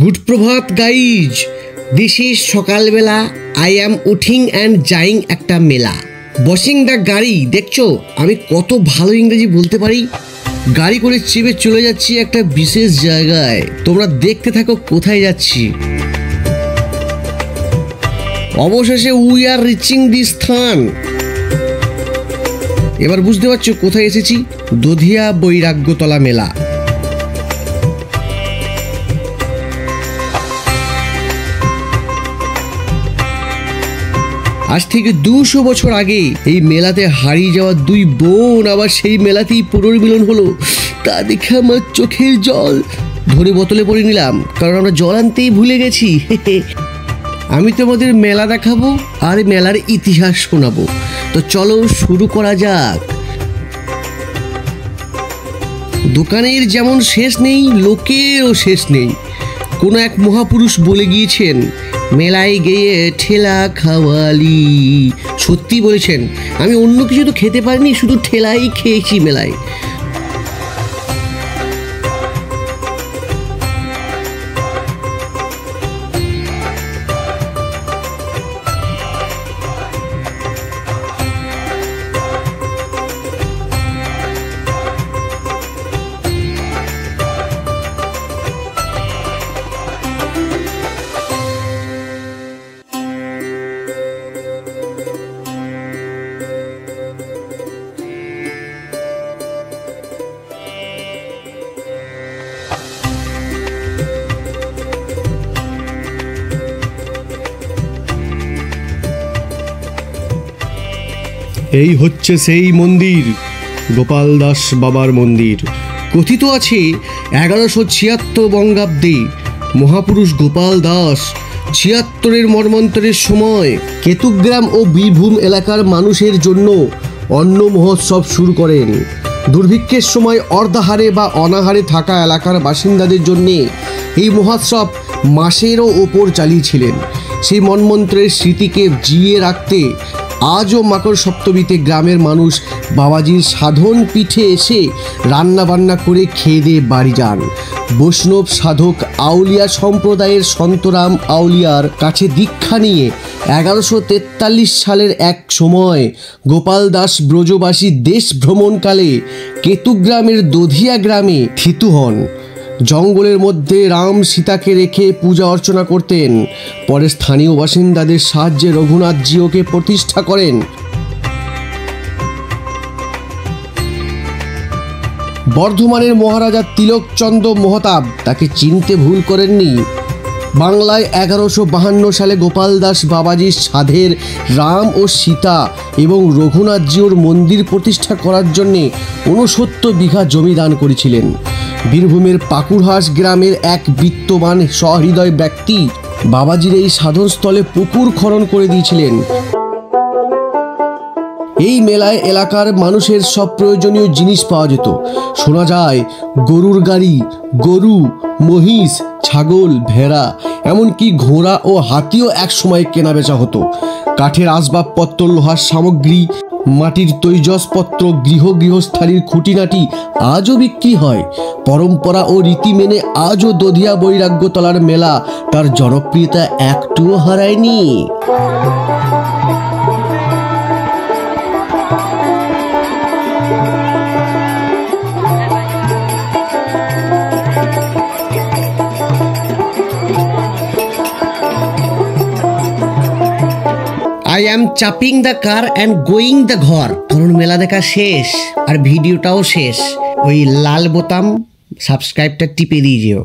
Good Prabhat guys. This is সকালবেলা। I am উঠিং and যাইং একটা মেলা, বসিং দ্য গাড়ি। দেখছো আমি কত ভালো ইংরেজি বলতে পারি। গাড়ি করে চেপে চলে যাচ্ছি একটা বিশেষ জায়গায়। তোমরা দেখতে থাকো কোথায় যাচ্ছি। অবশেষে উই আর রিচিং দিস স্থান। এবার বুঝতে পারছো কোথায় এসেছি? দধিয়া বৈরাগ্যতলা মেলা। আজ থেকে 200 বছর আগে এই মেলাতে হারিয়ে যাওয়া দুই বোন আবার সেই মেলাতেই পুনর্মিলন হলো। তা দেখে আমার চোখের জল ধরে বোতলে পরে নিলাম, কারণ আমরা জল আনতেই ভুলে গেছি। আমি তোমাদের মেলা দেখাবো আর মেলার ইতিহাস শোনাবো। তো চলো শুরু করা যাক। দোকানের যেমন শেষ নেই, লোকেরও শেষ নেই। কোনো এক মহাপুরুষ বলে গিয়েছেন, মেলায় গিয়ে ঠেলা খাওয়ালি। সত্যি বলেছেন। আমি অন্য কিছু তো খেতে পারিনি, শুধু ঠেলাই খেয়েছি মেলায়। এই হচ্ছে সেই মন্দির, গোপাল দাস বাবার মন্দির। কথিত আছে 1176 বঙ্গাব্দে মহাপুরুষ গোপাল দাস 76-এর মর্মান্তরের সময় কেতুগ্রাম ও বীরভূম এলাকার মানুষের জন্য অন্ন মহোৎসব শুরু করেন। দুর্ভিক্ষের সময় অর্ধাহারে বা অনাহারে থাকা এলাকার বাসিন্দাদের জন্য এই মহোৎসব মাসেরও ওপর চালিয়েছিলেন। সেই মন্মন্ত্রের স্মৃতিকে জিয়ে রাখতে আজও মাকড় সপ্তমীতে গ্রামের মানুষ বাবাজির সাধন পীঠে এসে রান্না বান্না করে খেয়ে দিয়ে বাড়ি যান। বৈষ্ণব সাধক আউলিয়া সম্প্রদায়ের সন্তরাম আউলিয়ার কাছে দীক্ষা নিয়ে 1143 সালের এক সময় গোপাল দাস ব্রজবাসী দেশ ভ্রমণকালে কেতুগ্রামের দধিয়া গ্রামে থিতু হন। জঙ্গলের মধ্যে রাম সীতাকে রেখে পূজা অর্চনা করতেন। পরে স্থানীয় বাসিন্দাদের সাহায্যে রঘুনাথজিওকে প্রতিষ্ঠা করেন। বর্ধমানের মহারাজা তিলকচন্দ্র মহতাব তাকে চিনতে ভুল করেননি। বাংলায় 1152 সালে গোপাল দাস বাবাজির সাধের রাম ও সীতা এবং রঘুনাথজিওর মন্দির প্রতিষ্ঠা করার জন্যে 69 বিঘা জমি দান করেছিলেন। বীরভূমের পাকুড়হাস গ্রামের এক বিত্তবান সহৃদয় ব্যক্তি বাবাজির এই সাধনস্থলে পুকুর খনন করে দিয়েছিলেন। এই মেলায় এলাকার মানুষের সব প্রয়োজনীয় জিনিস পাওয়া যেত। শোনা যায় গরুর গাড়ি, গরু, মহিষ, ছাগল, ভেড়া, এমনকি ঘোড়া ও হাতিও একসময় কেনাবেচা হতো। কাঠের আসবাবপত্র, লোহার সামগ্রী, মাটির তৈজসপত্র, গৃহস্থালির খুঁটিনাটি আজও বিক্রি হয়। পরম্পরা ও রীতি মেনে আজও দধিয়া বৈরাগ্যতলার মেলা তার জনপ্রিয়তা একটুও হারায়নি। I am চাপিং the car and going the ghar. কারণ মেলা দেখা শেষ আর ভিডিওটাও শেষ। ওই লাল বোতাম সাবস্ক্রাইবটা টিপে দিয়ে যেও।